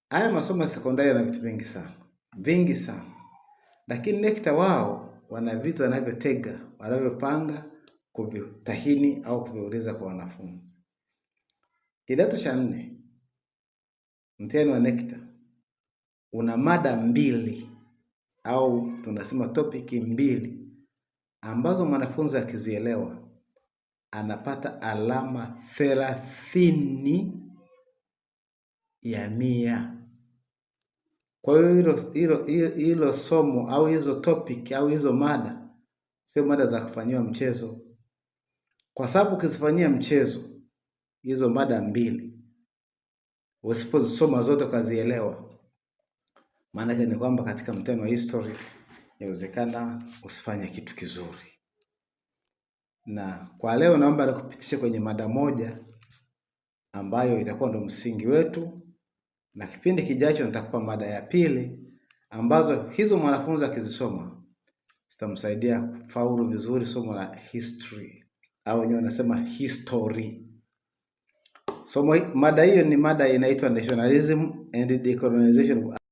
haya masomo ya sekondari yana vitu vingi sana, lakini NECTA wao wana vitu wanavyotega, wanavyopanga kuvitahini au kuviuliza kwa wanafunzi. Kidato cha 4 mtihani wa NECTA una mada 2 au tunasema topic 2 ambazo mwanafunzi akizielewa anapata alama 30 ya 100. Kwa hiyo hilo somo au hizo topic au hizo mada sio mada za kufanyiwa mchezo, kwa sababu ukizifanyia mchezo hizo mada 2 usipozisoma zote ukazielewa, maana yake ni kwamba katika mtihani wa history inawezekana usifanye kitu kizuri. Na kwa leo naomba nikupitishe kwenye mada moja ambayo itakuwa ndo msingi wetu, na kipindi kijacho nitakupa mada ya pili ambazo hizo mwanafunzi akizisoma zitamsaidia kufaulu vizuri somo la history au wenyewe wanasema history. Mada hiyo ni mada inaitwa Nationalism and Decolonization